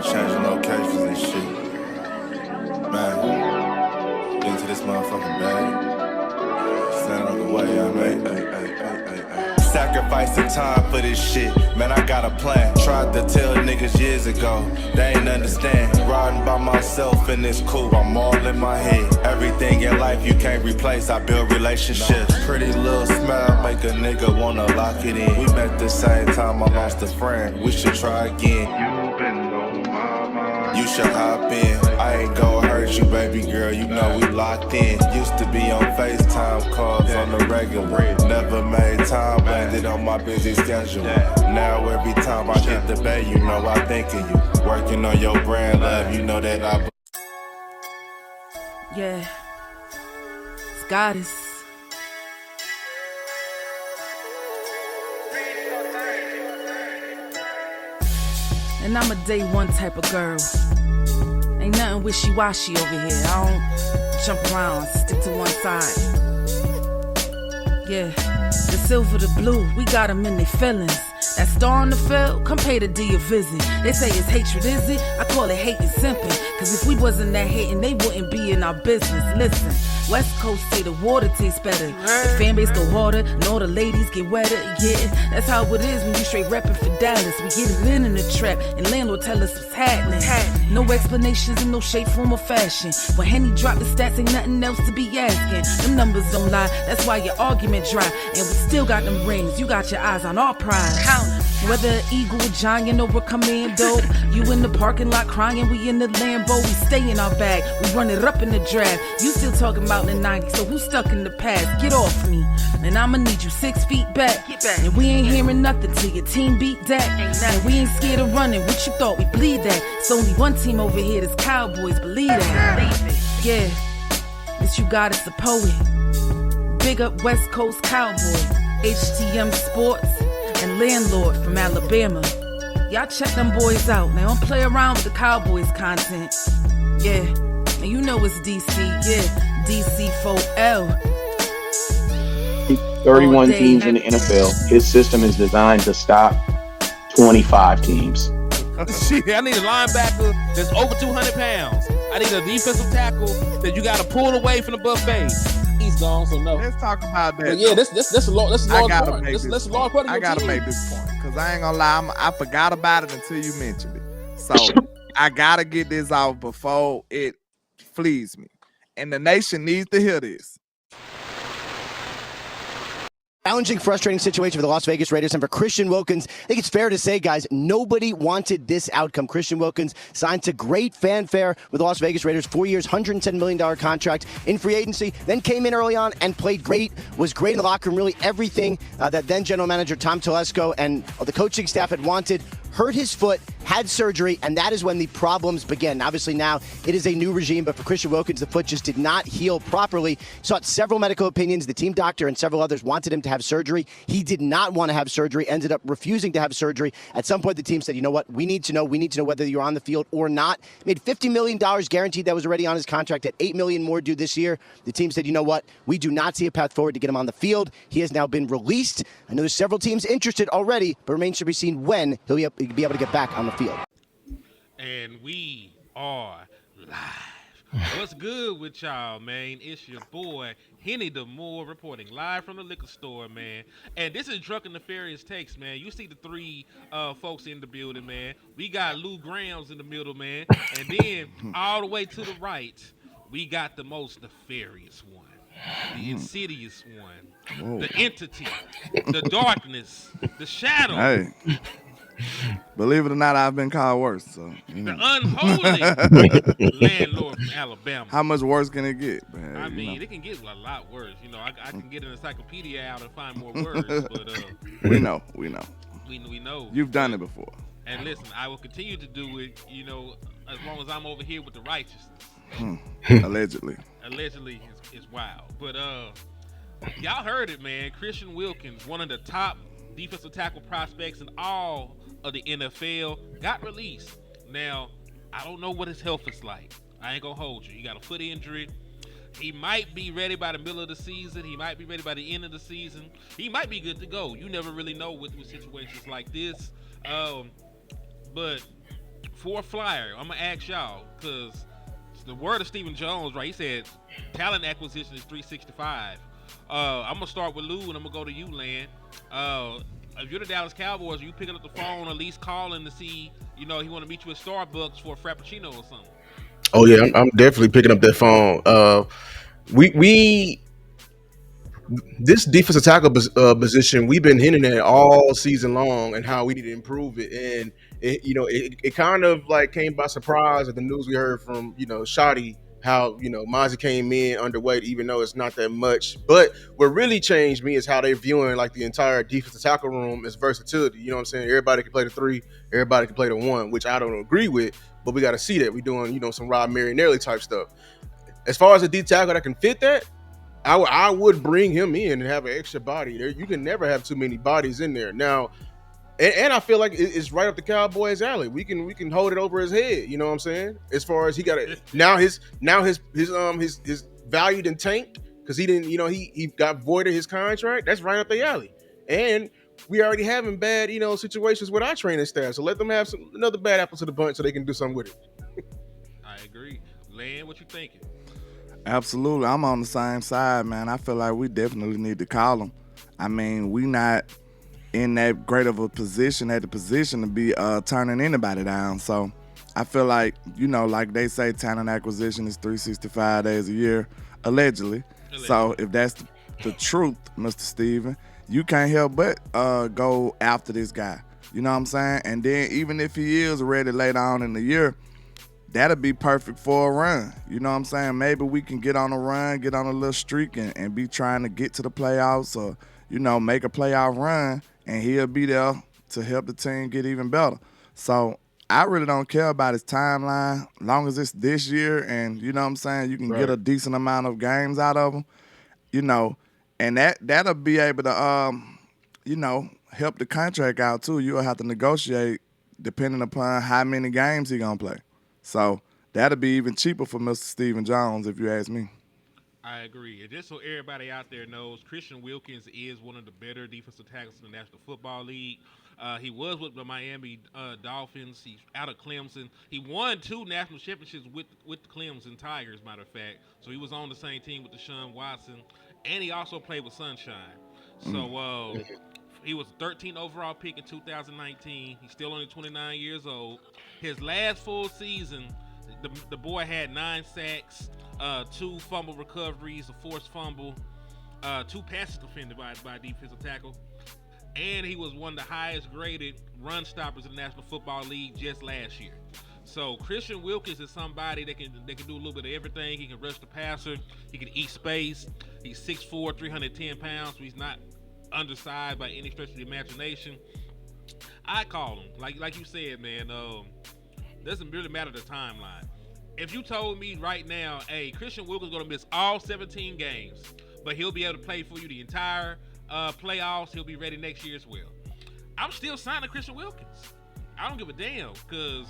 changing locations and shit. Man, get into this motherfucking bag. Stand on the way I made. Sacrificing time for this shit, man, I got a plan. Tried to tell niggas years ago, they ain't understand. Riding by myself and it's cool, I'm all in my head. Everything in life you can't replace, I build relationships. Pretty little smile make a nigga wanna lock it in. We met the same time I lost a friend, we should try again. You been on my mind, you should hop in. I ain't gon' hurt you, baby girl, you know we locked in. Used to be on FaceTime calls on the regular. Never made time, landed on my busy schedule. Now every time I get the bay, you know I think of you. Working on your brand, love, you know that I... Yeah, it's Goddess. And I'm a day one type of girl. Ain't nothing wishy-washy over here. I don't jump around, stick to one side. Yeah, the silver, the blue, we got them in their feelings. That star on the field, come pay the D a visit. They say it's hatred, is it? I call it hate and simping. Cause if we wasn't that hating, they wouldn't be in our business. Listen, West Coast say the water tastes better. The fan base go harder, and all the ladies get wetter. Yeah, that's how it is when you straight reppin' for Dallas. We get it in the trap, and landlord tell us what's happening. No explanations in no shape, form, or fashion. When Henny drop the stats, ain't nothing else to be asking. Them numbers don't lie, that's why your argument dry. And we still got them rings, you got your eyes on our prize. Whether an eagle, a giant, or a commando, you in the parking lot crying, we in the Lambo. We stay in our bag, we run it up in the draft. You still talking about the 90s, so who's stuck in the past? Get off me, and I'ma need you 6 feet back. And we ain't hearing nothing till your team beat that. And we ain't scared of running, what you thought we bleed that? It's only one team over here, that's Cowboys, believe that. Yeah, this you got is the poet. Big up West Coast Cowboy, HTM Sports, and Landlord from Alabama. Y'all check them boys out. Now don't play around with the Cowboys content. Yeah, and you know it's DC. Yeah, DC 4L. 31 teams in the NFL. His system is designed to stop 25 teams. Shit, I need a linebacker that's over 200 pounds. I need a defensive tackle that you got to pull away from the buffet. He's gone, so no. Let's talk about that. But yeah, that's a large part. That's a large part of your I gotta team. make this point because I ain't gonna lie, I forgot about it until you mentioned it. So I gotta get this out before it flees me, and the nation needs to hear this. Challenging, frustrating situation for the Las Vegas Raiders and for Christian Wilkins. I think it's fair to say, guys, nobody wanted this outcome. Christian Wilkins signed to great fanfare with the Las Vegas Raiders, 4 years, $110 million contract in free agency, then came in early on and played great, was great in the locker room, really everything that then general manager Tom Telesco and the coaching staff had wanted. Hurt his foot, had surgery, and that is when the problems began. Obviously now it is a new regime, but for Christian Wilkins, the foot just did not heal properly. Sought several medical opinions. The team doctor and several others wanted him to have surgery. He did not want to have surgery, ended up refusing to have surgery. At some point, the team said, you know what, we need to know whether you're on the field or not. Made $50 million guaranteed that was already on his contract at $8 million more due this year. The team said, you know what, we do not see a path forward to get him on the field. He has now been released. I know there's several teams interested already, but remains to be seen when he'll be able to get back on the field. And we are live. What's good with y'all, man? It's your boy, Henny the Moore, reporting live from the liquor store, man. And this is Drunk and Nefarious Takes, man. You see the three folks in the building, man. We got Lou Grams in the middle, man. And then all the way to the right, we got the most nefarious one. The insidious one. The entity. The darkness. The shadow. Hey. Believe it or not, I've been called worse. So the unholy landlord from Alabama. How much worse can it get, man? I mean, it can get a lot worse. You know, I can get an encyclopedia out and find more words, but we know. We know. You've done it before. And listen, I will continue to do it. You know, as long as I'm over here with the righteousness. Allegedly. Allegedly is wild, but y'all heard it, man. Christian Wilkins, one of the top defensive tackle prospects in all of the NFL, got released. Now, I don't know what his health is like. I ain't gonna hold you. He got a foot injury. He might be ready by the middle of the season. He might be ready by the end of the season. He might be good to go. You never really know with situations like this. But for a flyer, I'm gonna ask y'all because the word of Stephen Jones, right? He said talent acquisition is 365. I'm gonna start with Lou and I'm gonna go to you, Lan. If you're the Dallas Cowboys, are you picking up the phone, or at least calling to see, he want to meet you at Starbucks for a frappuccino or something? Oh yeah, I'm definitely picking up that phone. We this defensive tackle position, we've been hinting at all season long and how we need to improve it. And it kind of like came by surprise at the news we heard from Shoddy, how Mozzie came in underweight, even though it's not that much. But what really changed me is how they're viewing like the entire defensive tackle room as versatility. You know what I'm saying? Everybody can play the 3, everybody can play the 1, which I don't agree with. But we got to see that we're doing some Rob Marinelli type stuff. As far as a D tackle that can fit that, I would bring him in and have an extra body there. You can never have too many bodies in there now, and I feel like it's right up the Cowboys' alley. We can hold it over his head. You know what I'm saying? As far as he got it now, his value done tanked because he didn't. He got voided his contract. That's right up the alley, and we already having bad situations with our training staff. So let them have another bad apple to the bunch so they can do something with it. I agree. Lan, what you thinking? Absolutely. I'm on the same side, man. I feel like we definitely need to call him. I mean, we not in that great of a position at the position to be turning anybody down. So I feel like, like they say, talent acquisition is 365 days a year, allegedly. So if that's the truth, Mr. Steven, you can't help but go after this guy. You know what I'm saying? And then even if he is ready later on in the year, that'll be perfect for a run. You know what I'm saying? Maybe we can get on a run, get on a little streak, and be trying to get to the playoffs or, make a playoff run, and he'll be there to help the team get even better. So I really don't care about his timeline, as long as it's this year and, you know what I'm saying, you can get a decent amount of games out of him, and that'll be able to, help the contract out too. You'll have to negotiate depending upon how many games he's going to play. So that'll be even cheaper for Mr. Stephen Jones, if you ask me. I agree. And just so everybody out there knows, Christian Wilkins is one of the better defensive tackles in the National Football League. He was with the Miami Dolphins. He's out of Clemson. He won 2 national championships with the Clemson Tigers, matter of fact. So he was on the same team with Deshaun Watson. And he also played with Sunshine. So he was a 13th overall pick in 2019. He's still only 29 years old. His last full season, the boy had 9 sacks, 2 fumble recoveries, a forced fumble, 2 passes defended by a defensive tackle, and he was one of the highest graded run stoppers in the National Football League just last year. So Christian Wilkins is somebody that can do a little bit of everything. He can rush the passer. He can eat space. He's 6'4", 310 pounds. So he's not undersized by any stretch of the imagination. I call him, like you said, man. Doesn't really matter the timeline. If you told me right now, hey, Christian Wilkins is going to miss all 17 games, but he'll be able to play for you the entire playoffs, he'll be ready next year as well, I'm still signing Christian Wilkins. I don't give a damn, because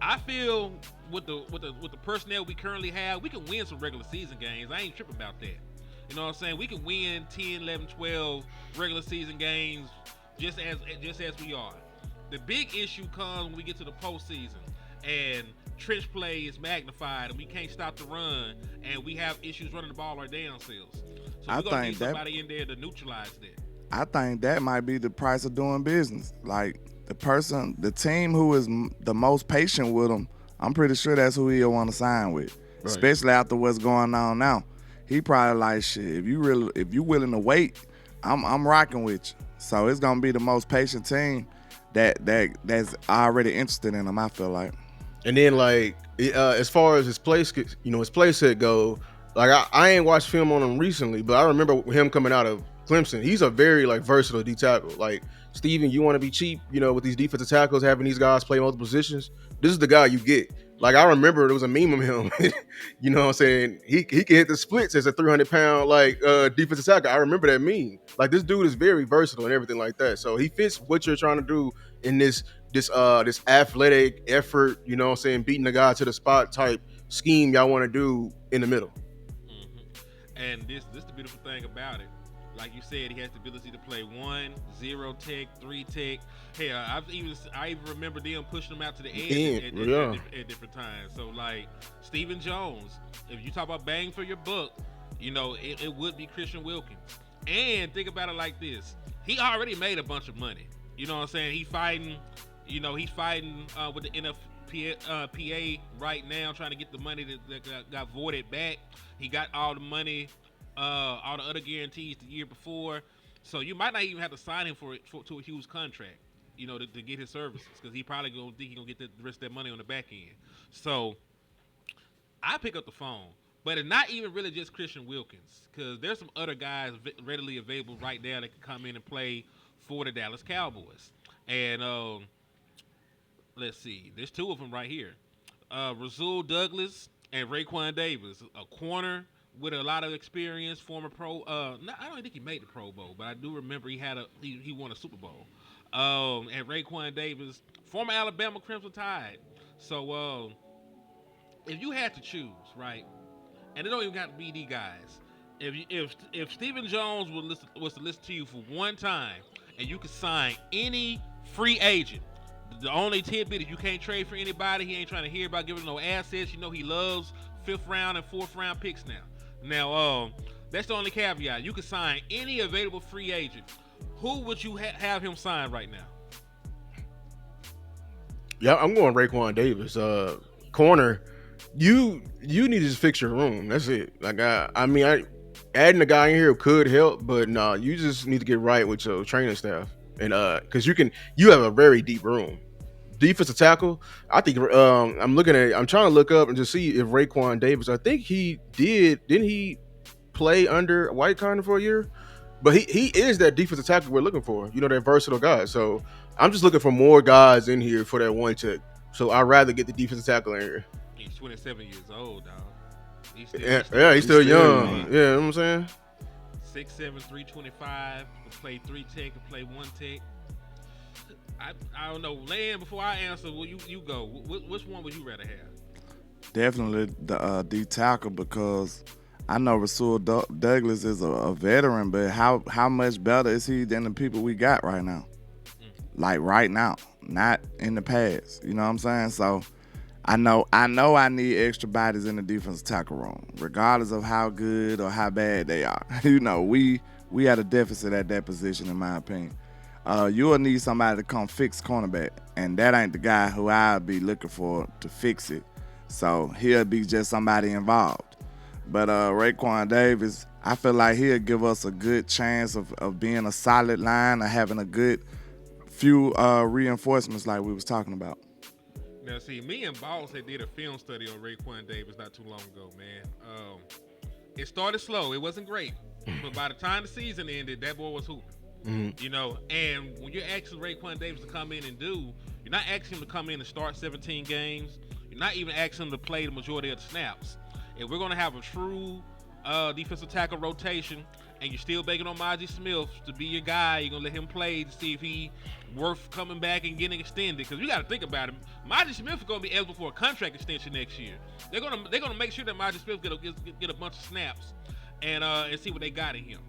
I feel with the personnel we currently have, we can win some regular season games. I ain't tripping about that. You know what I'm saying? We can win 10, 11, 12 regular season games just as we are. The big issue comes when we get to the postseason and trench play is magnified and we can't stop the run and we have issues running the ball our damn selves. So we're going to need somebody in there to neutralize that. I think that might be the price of doing business. Like the team who is the most patient with him, I'm pretty sure that's who he'll want to sign with, especially after what's going on now. He probably like, shit, if you willing to wait, I'm rocking with you. So it's gonna be the most patient team that's already interested in him, I feel like. And then like as far as his play set go, like I ain't watched film on him recently, but I remember him coming out of Clemson. He's a very like versatile D tackle. Like, Steven, you want to be cheap, with these defensive tackles, having these guys play multiple positions. This is the guy you get. Like, I remember there was a meme of him. You know what I'm saying? He can hit the splits as a 300-pound like defensive tackle. I remember that meme. Like, this dude is very versatile and everything like that. So he fits what you're trying to do in this athletic effort. You know what I'm saying? Beating the guy to the spot type scheme y'all want to do in the middle. Mm-hmm. And this the beautiful thing about it. Like you said, he has the ability to play 1, 0 tech, 3 tech. Hell, I even remember them pushing him out to the edge at different times. So like Stephen Jones, if you talk about bang for your buck, it would be Christian Wilkins. And think about it like this: he already made a bunch of money. You know what I'm saying? He's fighting with the NFPA right now, trying to get the money that got voided back. He got all the money, all the other guarantees the year before. So you might not even have to sign him to a huge contract, to get his services, because he probably gonna think he's gonna get the rest of that money on the back end. So I pick up the phone, but it's not even really just Christian Wilkins, because there's some other guys readily available right now that can come in and play for the Dallas Cowboys. And let's see, there's 2 of them right here. Rasul Douglas and Raekwon Davis, a corner with a lot of experience, former pro. I don't think he made the Pro Bowl, but I do remember he won a Super Bowl. And Raekwon Davis, former Alabama Crimson Tide. So if you had to choose, right, and it don't even got to be these guys. If Stephen Jones was to listen to you for one time, and you could sign any free agent, the only tidbit is you can't trade for anybody. He ain't trying to hear about giving no assets. He loves 5th round and 4th round picks now. Now, that's the only caveat. You can sign any available free agent. Who would you have him sign right now? Yeah, I'm going Raekwon Davis. Corner, you need to just fix your room. That's it. Like adding a guy in here could help, but no, you just need to get right with your training staff, and because you have a very deep room. Defensive tackle, I think. I'm trying to look up and just see if Raekwon Davis. I think he didn't he play under White Connor for a year? But he is that defensive tackle we're looking for. That versatile guy. So I'm just looking for more guys in here for that one check. So I'd rather get the defensive tackle in here. He's 27 years old, dog. He's still young. Yeah, you know what I'm saying? 6'7", 325. Can play 3 tech, can play 1 tech. I don't know. Land, before I answer, will you go? Which one would you rather have? Definitely the D tackle, because I know Rasul Douglas is a veteran, but how much better is he than the people we got right now? Like right now, not in the past. You know what I'm saying? So I know I need extra bodies in the defensive tackle room, regardless of how good or how bad they are. We had a deficit at that position, in my opinion. You'll need somebody to come fix cornerback, and that ain't the guy who I'll be looking for to fix it. So he'll be just somebody involved. But Raekwon Davis, I feel like he'll give us a good chance of being a solid line, or having a good few reinforcements like we was talking about. Now, see, me and Boss had did a film study on Raekwon Davis not too long ago, man. It started slow. It wasn't great. But by the time the season ended, that boy was hooping. Mm-hmm. And when you're asking Raekwon Davis to come in and do, you're not asking him to come in and start 17 games. You're not even asking him to play the majority of the snaps. If we're going to have a true defensive tackle rotation, and you're still banking on Maji Smith to be your guy, you're going to let him play to see if he worth coming back and getting extended. Because you got to think about him. Maji Smith is going to be eligible for a contract extension next year. They're going to make sure that Maji Smith get a bunch of snaps and see what they got in him.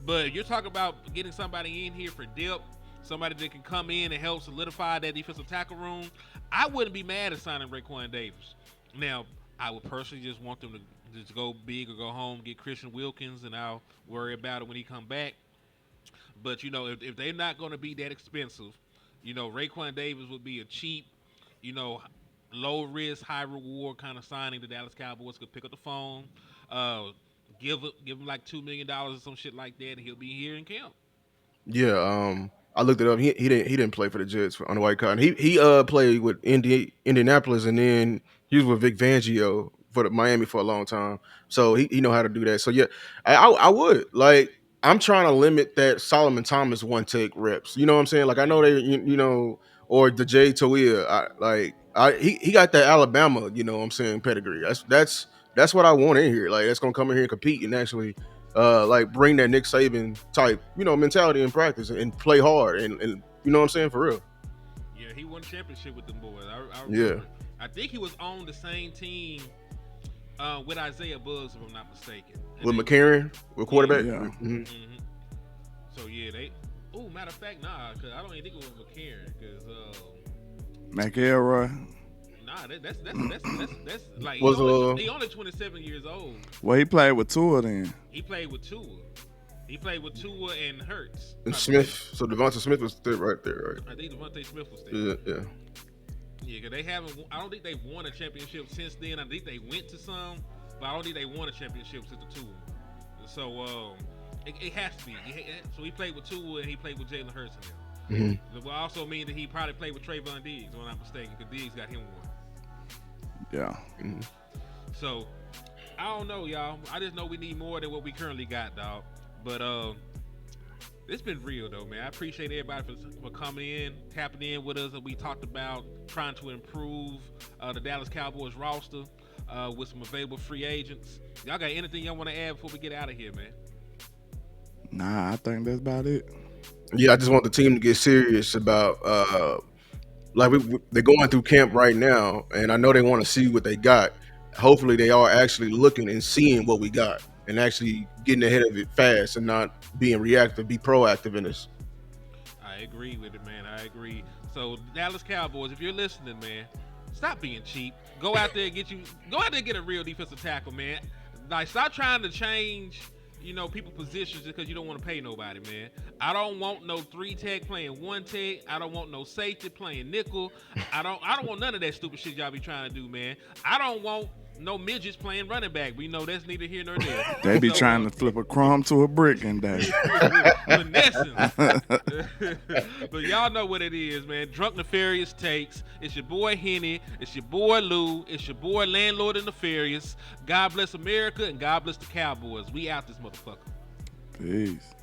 But you're talking about getting somebody in here for depth, somebody that can come in and help solidify that defensive tackle room. I wouldn't be mad at signing Raekwon Davis. Now, I would personally just want them to just go big or go home, get Christian Wilkins, and I'll worry about it when he come back. But, if they're not going to be that expensive, Raekwon Davis would be a cheap, low risk, high reward kind of signing. The Dallas Cowboys could pick up the phone, give him like $2 million or some shit like that, and he'll be here in camp. Yeah, I looked it up. He didn't play for the Jets on the White Cotton. He played with Indianapolis, and then he was with Vic Fangio for the Miami for a long time. So he know how to do that. So yeah, I would like. I'm trying to limit that Solomon Thomas one take reps. You know what I'm saying? Like I know they or the Jay Toia. He got that Alabama. You know what I'm saying, pedigree. That's what I want in here. Like that's gonna come in here and compete and actually. Bring that Nick Saban type, mentality in practice and play hard and you know what I'm saying, for real. Yeah, he won a championship with them boys. I remember. Yeah. I think he was on the same team with Isaiah Buggs, if I'm not mistaken. With McCarron, with quarterback. Yeah. Mm-hmm. Mm-hmm. So yeah, they. Oh, matter of fact, nah, cause I don't even think it was McCarron, cause McElroy. nah, that's like Was, he only 27 years old. Well, he played with Tua then. He played with Tua. He played with Tua and Hurts. And Smith. So Devonta Smith was still right there, right? I think Devontae Smith was there. Yeah. Yeah, cause they haven't. I don't think they've won a championship since then. I think they went to some, but I don't think they won a championship since the Tua. So it has to be. So he played with Tua and he played with Jalen Hurts now. Mm-hmm. It will also mean that he probably played with Trayvon Diggs, if I'm not mistaken, because Diggs got him one. Yeah. Mm-hmm. So I don't know, y'all. I just know we need more than what we currently got, dog. But it's been real though, man. I appreciate everybody for coming in, tapping in with us. We talked about trying to improve the Dallas Cowboys roster with some available free agents. Y'all got anything y'all want to add before we get out of here, man? Nah, I think that's about it. Yeah, I just want the team to get serious about they're going through camp right now, and I know they want to see what they got. Hopefully, they are actually looking and seeing what we got, and actually getting ahead of it fast and not being reactive. Be proactive in this. I agree with it, man. I agree. So Dallas Cowboys, if you're listening, man, stop being cheap. Go out there and get a real defensive tackle, man. Like, stop trying to change, people positions just because you don't want to pay nobody, man. I don't want no 3 tech playing 1 tech. I don't want no safety playing nickel. I don't want none of that stupid shit y'all be trying to do, man. I don't want no midgets playing running back. We know that's neither here nor there. They be trying to flip a crumb to a brick in day. Finessing. But y'all know what it is, man. Drunk Nefarious takes. It's your boy Henny. It's your boy Lou. It's your boy Landlord and Nefarious. God bless America and God bless the Cowboys. We out this motherfucker. Peace.